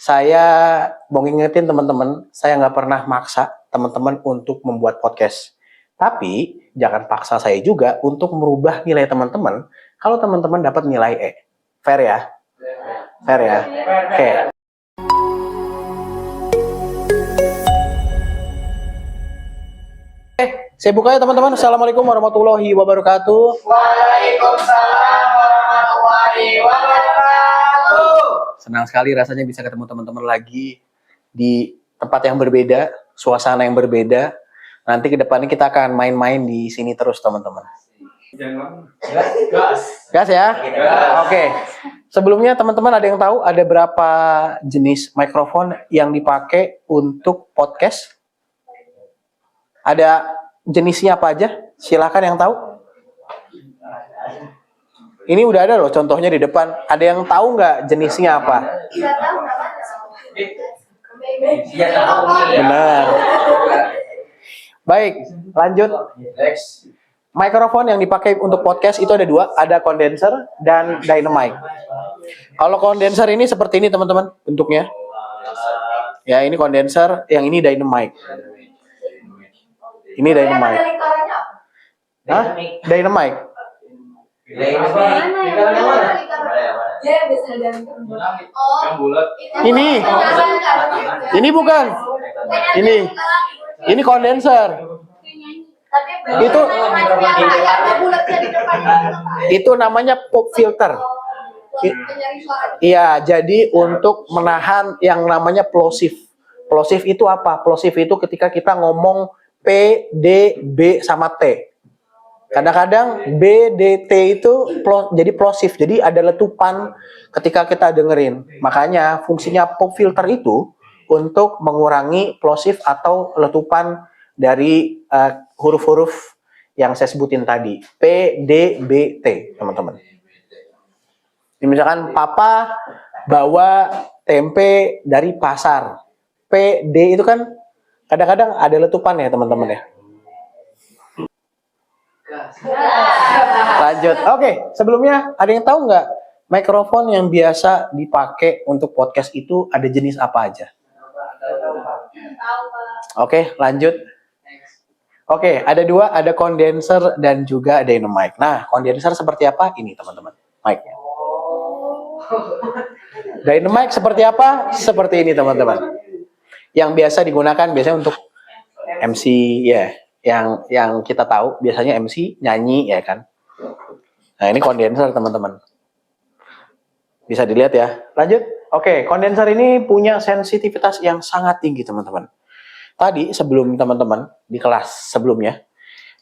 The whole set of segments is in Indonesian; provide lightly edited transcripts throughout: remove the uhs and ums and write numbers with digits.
Saya mau ngingetin teman-teman, saya nggak pernah maksa teman-teman untuk membuat podcast. Tapi jangan paksa saya juga untuk merubah nilai teman-teman kalau teman-teman dapat nilai E. Fair ya? Fair ya? Oke. Saya buka ya teman-teman. Assalamualaikum warahmatullahi wabarakatuh. Waalaikumsalam warahmatullahi wabarakatuh. Senang sekali rasanya bisa ketemu teman-teman lagi di tempat yang berbeda, suasana yang berbeda. Nanti ke depannya kita akan main-main di sini terus teman-teman. Gas ya? Oke. Sebelumnya teman-teman ada yang tahu ada berapa jenis mikrofon yang dipakai untuk podcast? Ada jenisnya apa aja? Silakan yang tahu. Ini udah ada loh contohnya di depan. Ada yang tahu nggak jenisnya apa? Benar. Baik, lanjut. Mikrofon yang dipakai untuk podcast itu ada dua, ada condenser dan dynamic. Kalau condenser ini seperti ini teman-teman bentuknya. Ya ini condenser, yang ini dynamic. Ini dynamic. Hah? Dynamic. Ini bukan. Ini kondenser. Itu namanya pop filter. Iya, jadi untuk menahan yang namanya plosive. Plosive itu apa? Plosive itu ketika kita ngomong P, D, B sama T. Kadang-kadang B, D, T itu jadi plosive. Jadi ada letupan ketika kita dengerin. Makanya fungsinya pop filter itu untuk mengurangi plosive atau letupan dari huruf-huruf yang saya sebutin tadi. P, D, B, T, teman-teman. Ini misalkan papa bawa tempe dari pasar. P, D itu kan kadang-kadang ada letupan ya teman-teman ya. Lanjut. Oke, sebelumnya ada yang tahu nggak mikrofon yang biasa dipakai untuk podcast itu ada jenis apa aja? Oke, lanjut. Oke, ada dua, ada condenser dan juga dynamic. Nah, condenser seperti apa? Ini teman-teman, mic-nya. Dynamic seperti apa? Seperti ini teman-teman. Yang biasa digunakan biasanya untuk MC ya. Yang kita tahu biasanya MC nyanyi ya kan. Nah ini kondenser teman-teman. Bisa dilihat ya. Lanjut. Oke, kondenser ini punya sensitivitas yang sangat tinggi teman-teman. Tadi sebelum teman-teman di kelas sebelumnya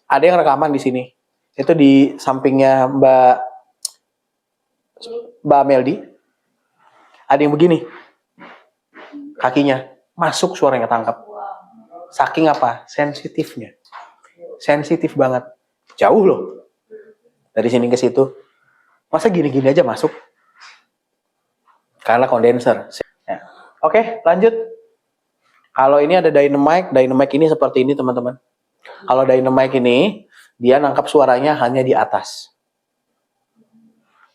ada yang rekaman di sini. Itu di sampingnya Mbak Meldi. Ada yang begini. Kakinya masuk suaranya tangkap. Saking apa? Sensitifnya. Sensitif banget. Jauh loh. Dari sini ke situ. Masa gini-gini aja masuk? Karena kondenser. Ya. Oke, lanjut. Kalau ini ada dynamic. Dynamic ini seperti ini teman-teman. Kalau dynamic ini, dia nangkap suaranya hanya di atas.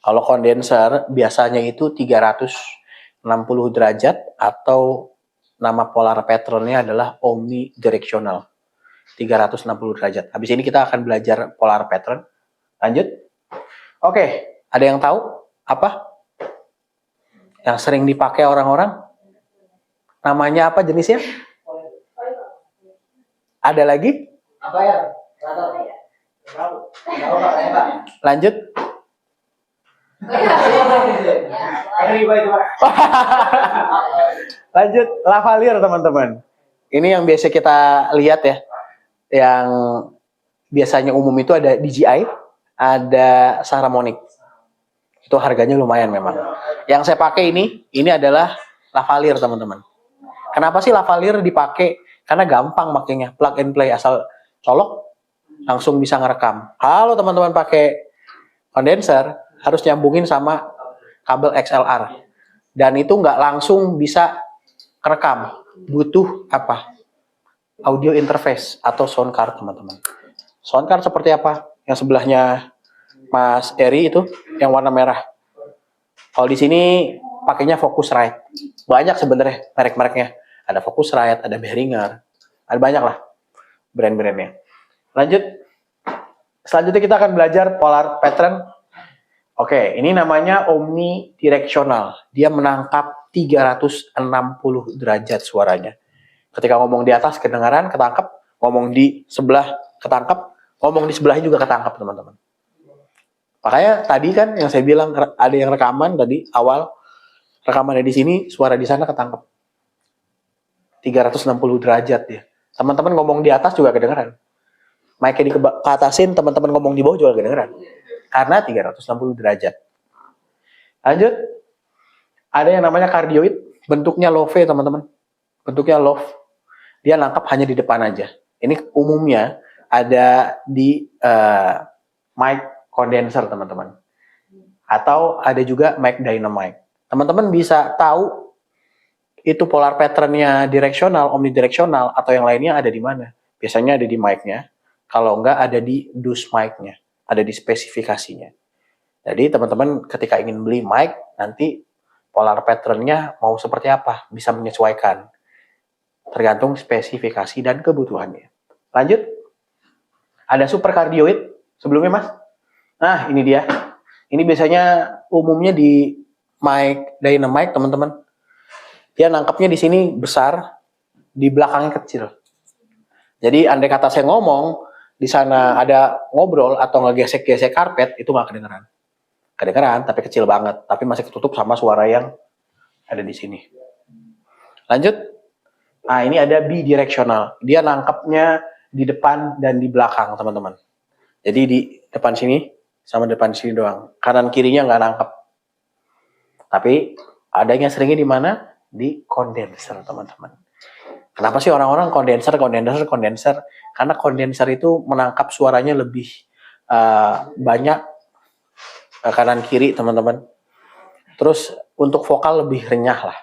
Kalau kondenser, biasanya itu 360 derajat atau nama polar patternnya adalah omnidirectional. 360 derajat. Habis ini kita akan belajar polar pattern. Lanjut. Oke, ada yang tahu apa? Yang sering dipakai orang-orang? Namanya apa jenisnya? Ada lagi? Apa ya? Lanjut. Lanjut, lavalier teman-teman. Ini yang biasa kita lihat ya. Yang biasanya umum itu ada DJI, ada Saramonic. Itu harganya lumayan memang. Yang saya pakai ini adalah lavalier teman-teman. Kenapa sih lavalier dipakai? Karena gampang makanya, plug and play, asal colok langsung bisa ngerekam. Kalau teman-teman pakai kondenser harus nyambungin sama kabel XLR. Dan itu nggak langsung bisa kerekam. Butuh apa? Audio interface atau sound card teman-teman. Sound card seperti apa? Yang sebelahnya Mas Eri itu yang warna merah. Kalau di sini pakainya Focusrite. Banyak sebenarnya merek-mereknya. Ada Focusrite, ada Behringer, ada banyak lah brand-brandnya. Lanjut. Selanjutnya kita akan belajar polar pattern. Oke, ini namanya omnidirectional. Dia menangkap 360 derajat suaranya. Ketika ngomong di atas kedengaran, ketangkep. Ngomong di sebelah ketangkep. Ngomong di sebelahnya juga ketangkep, teman-teman. Makanya tadi kan yang saya bilang ada yang rekaman tadi awal, rekamannya di sini, suara di sana ketangkep. 360 derajat dia. Teman-teman ngomong di atas juga kedengeran. Mic-nya keatasin, teman-teman ngomong di bawah juga kedengeran. Karena 360 derajat. Lanjut. Ada yang namanya cardioid, bentuknya love, teman-teman. Bentuknya love. Dia nangkap hanya di depan aja. Ini umumnya ada di mic condenser, teman-teman. Atau ada juga mic dynamic. Teman-teman bisa tahu itu polar pattern-nya direksional, omnidirectional, atau yang lainnya ada di mana. Biasanya ada di mic-nya. Kalau enggak ada di dus mic-nya. Ada di spesifikasinya. Jadi teman-teman ketika ingin beli mic, nanti polar pattern-nya mau seperti apa. Bisa menyesuaikan. Tergantung spesifikasi dan kebutuhannya. Lanjut. Ada supercardioid. Sebelumnya, Mas. Nah, ini dia. Ini biasanya umumnya di mic dynamic, teman-teman. Dia nangkapnya di sini besar, di belakangnya kecil. Jadi andai kata saya ngomong, di sana ada ngobrol atau ngegesek-gesek karpet, itu nggak kedengeran. Kedengeran, tapi kecil banget. Tapi masih ketutup sama suara yang ada di sini. Lanjut. Nah, ini ada bidirectional. Dia nangkapnya di depan dan di belakang, teman-teman. Jadi di depan sini, sama depan sini doang. Kanan kirinya nggak nangkep. Tapi adanya seringnya di mana? Di kondenser, teman-teman. Kenapa sih orang-orang kondenser? Karena kondenser itu menangkap suaranya lebih banyak kanan kiri, teman-teman. Terus untuk vokal lebih renyah lah.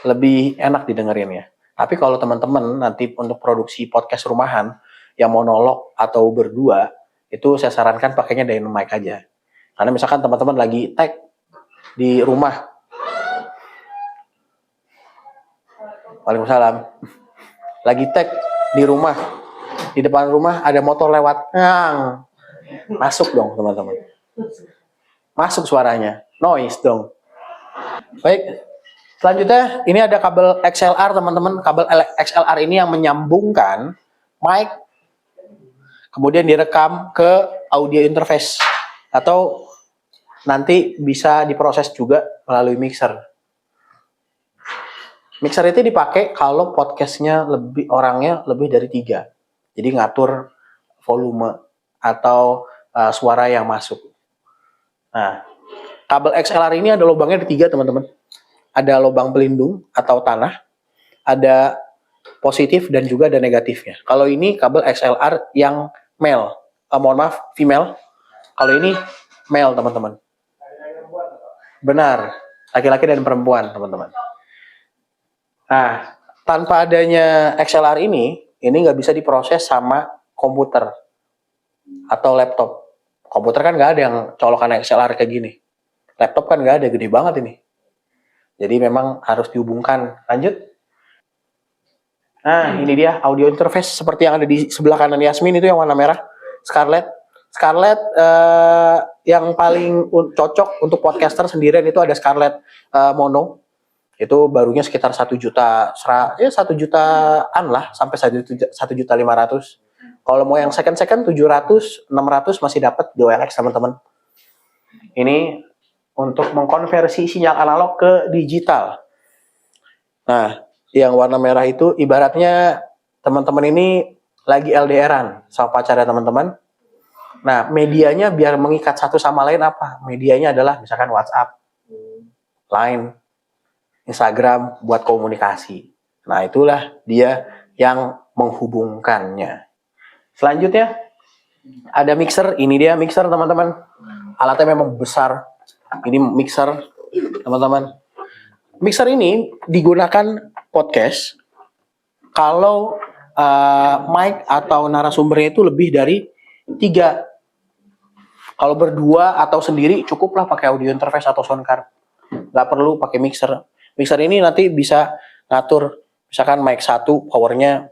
Lebih enak didengerin ya. Tapi kalau teman-teman nanti untuk produksi podcast rumahan yang monolog atau berdua, itu saya sarankan pakainya dynamic aja. Karena misalkan teman-teman lagi tag di rumah. Waalaikumsalam. Lagi tag di rumah. Di depan rumah ada motor lewat. Masuk dong, teman-teman. Masuk suaranya. Noise dong. Baik. Selanjutnya, ini ada kabel XLR, teman-teman. Kabel XLR ini yang menyambungkan mic, kemudian direkam ke audio interface. Atau nanti bisa diproses juga melalui mixer. Mixer itu dipakai kalau podcastnya orangnya lebih dari 3. Jadi ngatur volume atau suara yang masuk. Nah, kabel XLR ini ada lubangnya di 3, teman-teman. Ada lubang pelindung atau tanah, ada positif dan juga ada negatifnya. Kalau ini kabel XLR yang male, female. Kalau ini male, teman-teman. Benar, laki-laki dan perempuan, teman-teman. Nah, tanpa adanya XLR ini nggak bisa diproses sama komputer atau laptop. Komputer kan nggak ada yang colokan XLR kayak gini. Laptop kan nggak ada, gede banget ini. Jadi memang harus dihubungkan. Lanjut. Nah, ini dia audio interface seperti yang ada di sebelah kanan Yasmin itu yang warna merah. Scarlett yang paling cocok untuk podcaster sendirian itu ada Scarlett Mono. Itu barunya sekitar 1 juta, 1 jutaan lah, sampai 1,5 juta. Kalau mau yang second 700, 600 masih dapat di OLX, teman-teman. Ini untuk mengkonversi sinyal analog ke digital. Nah, yang warna merah itu ibaratnya teman-teman ini lagi LDRan sama pacarnya teman-teman. Nah, medianya biar mengikat satu sama lain apa? Medianya adalah misalkan WhatsApp, Line, Instagram buat komunikasi. Nah, itulah dia yang menghubungkannya. Selanjutnya ada mixer. Ini dia mixer, teman-teman. Alatnya memang besar. Ini mixer, teman-teman. Mixer ini digunakan podcast kalau mic atau narasumbernya itu lebih dari 3. Kalau berdua atau sendiri cukuplah pakai audio interface atau sound card. nggak perlu pakai mixer. Mixer ini nanti bisa ngatur, misalkan mic 1 powernya,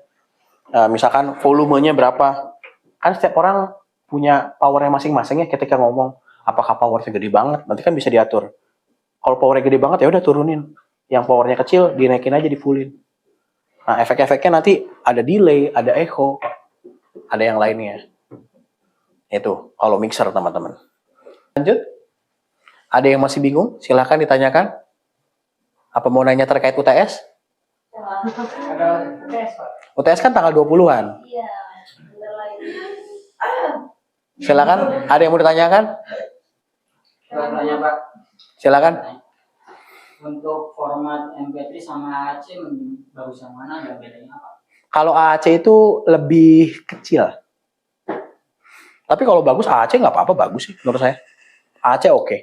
misalkan volumenya berapa. Kan setiap orang punya powernya masing-masing ya ketika ngomong. Apakah powernya gede banget? Nanti kan bisa diatur. Kalau powernya gede banget ya udah turunin. Yang powernya kecil dinaikin aja, di fullin. Nah, efek-efeknya nanti ada delay, ada echo, ada yang lainnya. Itu kalau mixer, teman-teman. Lanjut. Ada yang masih bingung? Silahkan ditanyakan. Apa mau nanya terkait UTS? Ada tes, Pak. UTS kan tanggal 20-an. Iya, bener lagi. Silakan, ada yang mau ditanyakan? Tanya Pak, Silakan. untuk format MP3 sama AC bagus yang mana dan bedanya apa? Kalau AAC itu lebih kecil. Tapi kalau bagus AAC nggak apa-apa, bagus sih menurut saya. AAC oke.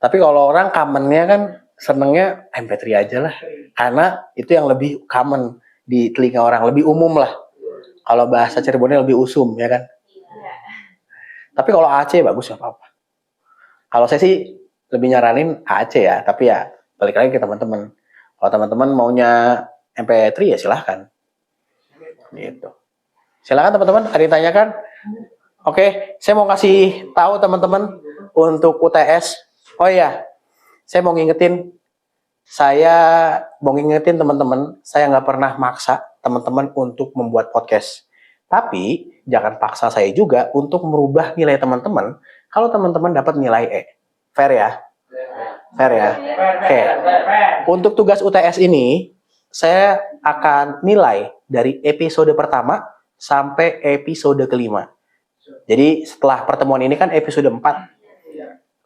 Tapi kalau orang commonnya kan senengnya MP3 aja lah. Karena itu yang lebih common di telinga orang, lebih umum lah. Kalau bahasa Cirebonnya lebih usum, ya kan? Iya. Tapi kalau AC bagus, nggak apa-apa. Kalau saya sih lebih nyaranin AC ya, tapi ya balik lagi ke teman-teman. Kalau teman-teman maunya MP3 ya silahkan. Gitu. Silakan teman-teman, ada yang tanyakan? Oke, saya mau kasih tahu teman-teman untuk UTS. Oh iya, saya mau ngingetin teman-teman, saya nggak pernah maksa teman-teman untuk membuat podcast. Tapi jangan paksa saya juga untuk merubah nilai teman-teman kalau teman-teman dapat nilai E. Fair ya? Fair ya? Oke. Untuk tugas UTS ini, saya akan nilai dari episode pertama sampai episode kelima. Jadi setelah pertemuan ini kan episode 4,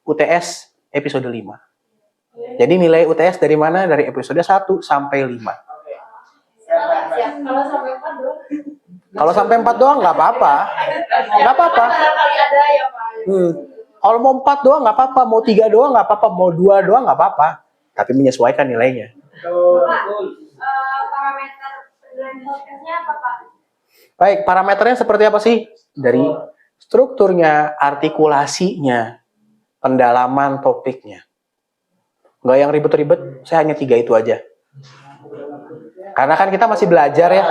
UTS episode 5. Jadi nilai UTS dari mana? Dari episode 1 sampai 5. Siap. Kalau sampai 4 doang. Kalau sampai 4 doang nggak apa-apa. Nggak apa-apa. Kali ada ya, Pak. Kalau mau 4 doang nggak apa-apa, mau 3 doang nggak apa-apa, mau 2 doang nggak apa-apa. Tapi menyesuaikan nilainya. Pak, parameter penilaian podcastnya apa, Pak? Baik, parameternya seperti apa sih? Dari strukturnya, artikulasinya, pendalaman topiknya. Nggak yang ribet-ribet, saya hanya 3 itu aja. Karena kan kita masih belajar ya.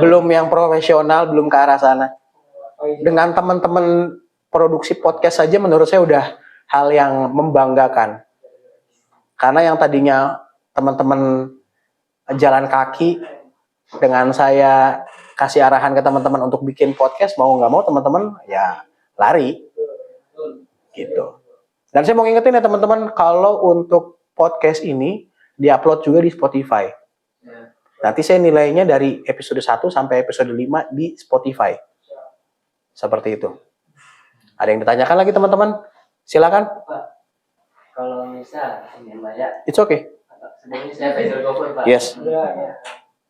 Belum yang profesional, belum ke arah sana. Dengan teman-teman produksi podcast saja menurut saya udah hal yang membanggakan. Karena yang tadinya teman-teman jalan kaki, dengan saya kasih arahan ke teman-teman untuk bikin podcast, mau nggak mau teman-teman ya lari. Gitu. Dan saya mau ngingetin ya teman-teman, kalau untuk podcast ini diupload juga di Spotify. Nanti saya nilainya dari episode 1 sampai episode 5 di Spotify. Seperti itu. Ada yang ditanyakan lagi teman-teman? Silakan. Pak, kalau misal ini Mbak ya, It's okay. sebelumnya saya Faisal Gofur Pak. Yes.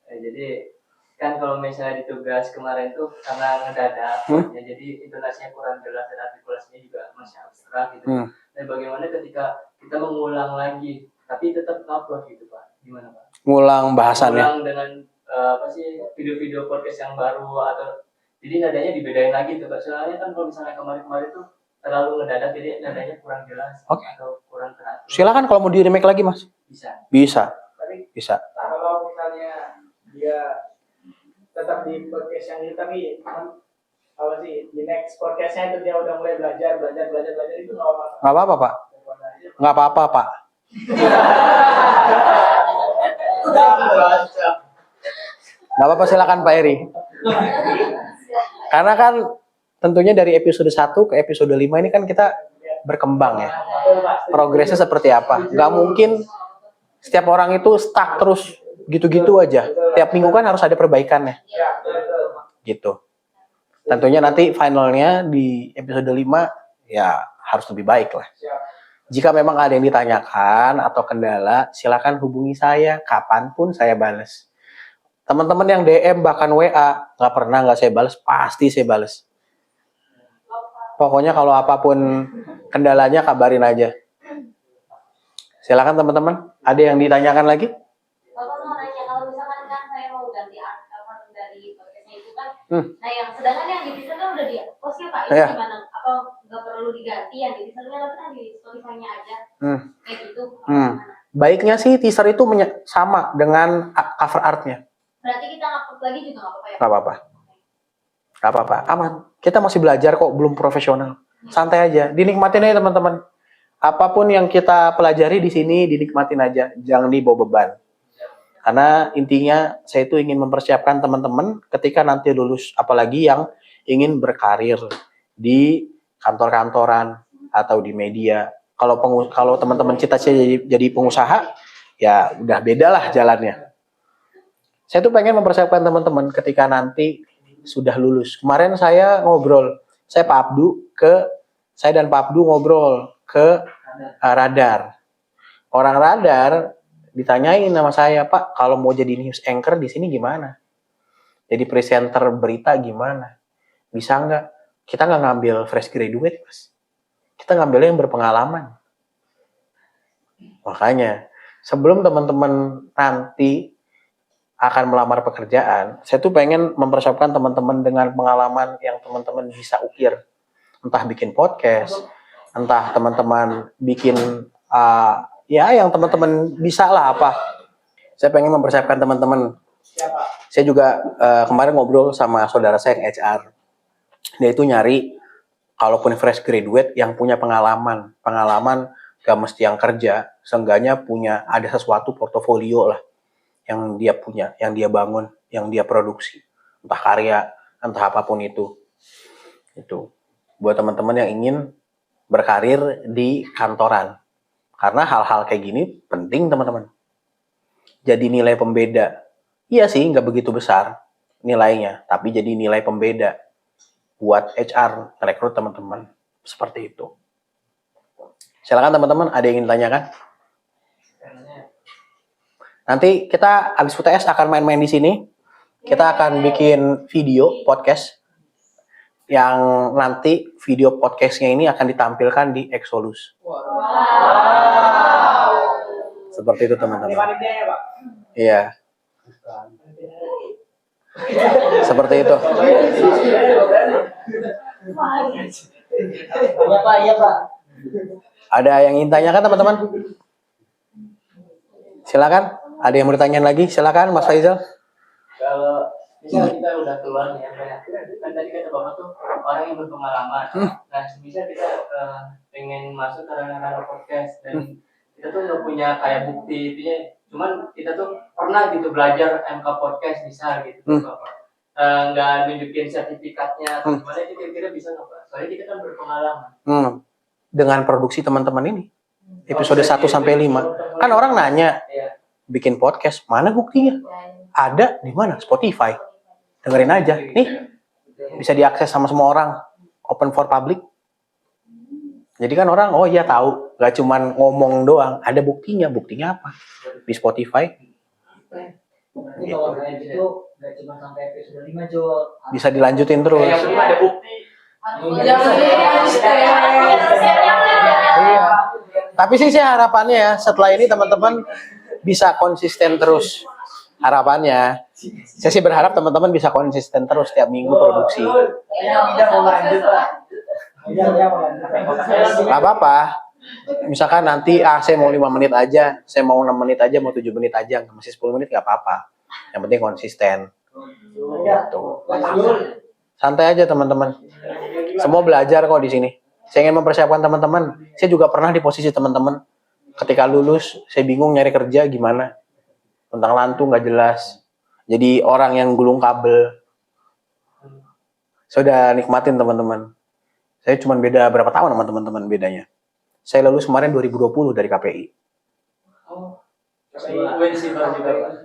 Jadi kan kalau misalnya di tugas kemarin tuh karena ngedadak, ya jadi intonasinya kurang jelas dan artikulasinya juga masih abstrak gitu. Dan bagaimana ketika kita mengulang lagi, tapi tetap upload gitu Pak? Gimana Pak? Ngulang bahasannya. Mengulang dengan apa sih video-video podcast yang baru atau jadi nadanya dibedain lagi tuh Pak. Soalnya kan kalau misalnya kemarin-kemarin tuh terlalu ngedadak jadi nadanya kurang jelas atau kurang teratur. Silakan kalau mau di remake lagi Mas. Bisa. Bisa. Tapi Bisa. kalau misalnya dia tetap di podcast yang ini, tapi apa sih di next podcastnya itu dia udah mulai belajar itu nggak apa-apa. Nggak apa-apa Pak. Nggak apa-apa Pak. Nggak apa-apa, silakan Pak Eri. Karena kan tentunya dari episode 1 ke episode 5 ini kan kita berkembang ya. Progresnya seperti apa. Nggak mungkin setiap orang itu stuck terus gitu-gitu aja. Tiap minggu kan harus ada perbaikannya. Gitu. Tentunya nanti finalnya di episode 5 ya harus lebih baik lah. Jika memang ada yang ditanyakan atau kendala, silakan hubungi saya kapanpun saya balas. Teman-teman yang DM bahkan WA nggak saya balas, pasti saya balas. Pokoknya kalau apapun kendalanya kabarin aja. Silakan teman-teman, ada yang ditanyakan lagi? Bapak mau nanya, kalau misalkan kan saya mau ganti dari podcastnya itu kan, Hmm. nah yang sedangkan yang dipisah kan udah di post ya Pak, itu Iya. gimana? Apa nggak perlu diganti yang di teasernya tapi kan di Spotify-nya aja. Kayak gitu. Baiknya sih teaser itu sama dengan cover artnya. Berarti kita ngupload lagi juga nggak apa-apa ya? Gak apa-apa. Gak apa-apa, aman. Kita masih belajar kok, belum profesional. Santai aja, dinikmatin aja teman-teman. Apapun yang kita pelajari di sini dinikmatin aja, jangan dibawa beban. Karena intinya saya itu ingin mempersiapkan teman-teman ketika nanti lulus, apalagi yang ingin berkarir di kantor-kantoran atau di media. Kalau teman-teman cita-cita jadi pengusaha, ya udah beda lah jalannya. Saya tuh pengen mempersiapkan teman-teman ketika nanti sudah lulus. Kemarin saya ngobrol, saya dan Pak Abdu ngobrol ke Radar. Orang Radar ditanyain sama saya, Pak, kalau mau jadi news anchor di sini gimana? Jadi presenter berita gimana? Bisa nggak? Kita nggak ngambil fresh graduate, Mas. Kita ngambilnya yang berpengalaman. Makanya, sebelum teman-teman nanti akan melamar pekerjaan, saya tuh pengen mempersiapkan teman-teman dengan pengalaman yang teman-teman bisa ukir. Entah bikin podcast, entah teman-teman bikin yang teman-teman bisa lah apa. Saya pengen mempersiapkan teman-teman. Saya juga kemarin ngobrol sama saudara saya yang HR. Dia itu nyari kalaupun fresh graduate yang punya pengalaman gak mesti yang kerja, seenggaknya punya ada sesuatu portofolio lah yang dia punya, yang dia bangun, yang dia produksi, entah karya, entah apapun itu. Itu buat teman-teman yang ingin berkarir di kantoran. Karena hal-hal kayak gini penting teman-teman. Jadi nilai pembeda. Iya sih, nggak begitu besar nilainya, tapi jadi nilai pembeda buat HR rekrut teman-teman. Seperti itu. Silakan teman-teman, ada yang ingin tanyakan? Nanti kita habis UTS akan main-main di sini. Kita akan bikin video podcast yang nanti video podcastnya ini akan ditampilkan di Exolus. Seperti itu teman-teman. Iya. Seperti itu. Iya Pak. Ada yang ingin tanyakan teman-teman? Silakan. Ada yang mau ditanyain lagi? Silakan Mas Faizal. Kalau misal kita udah keluar nih kan tadi kata Bapak tuh orang yang berpengalaman. Nah, misal kita pengen masuk ke ranah podcast dan kita tuh nggak punya kayak bukti intinya, cuman kita tuh pernah gitu belajar MK podcast bisa gitu Bapak. Nggak nunjukin sertifikatnya, gimana itu kira-kira bisa nggak Pak? Soalnya kita kan berpengalaman. Dengan produksi teman-teman ini episode 1 sampai 5 kan orang nanya bikin podcast mana buktinya? Ada di mana? Spotify. Dengerin aja. Nih bisa diakses sama semua orang. Open for public. Jadi kan orang oh iya tahu, gak cuman ngomong doang, ada buktinya. Buktinya apa? Di Spotify. Jadi kalau kayak gitu nggak cuma sampai episode 5 Jo. Bisa dilanjutin terus. Yang penting ada bukti. Iya. Tapi sih harapannya ya setelah ini teman-teman bisa konsisten terus. Harapannya saya sih berharap teman-teman bisa konsisten terus tiap minggu produksi. Gak apa-apa. Misalkan nanti saya mau 5 menit aja, saya mau 6 menit aja, mau 7 menit aja, masih 10 menit gak apa-apa. Yang penting konsisten. Tuh. Santai aja teman-teman. Semua belajar kok di sini. Saya ingin mempersiapkan teman-teman. Saya juga pernah di posisi teman-teman. Ketika lulus, saya bingung nyari kerja gimana. Tentang lantung nggak jelas. Jadi orang yang gulung kabel. Saya udah nikmatin teman-teman. Saya cuma beda berapa tahun sama teman-teman bedanya. Saya lulus kemarin 2020 dari KPI. Oh, KPI UNSI juga Pak.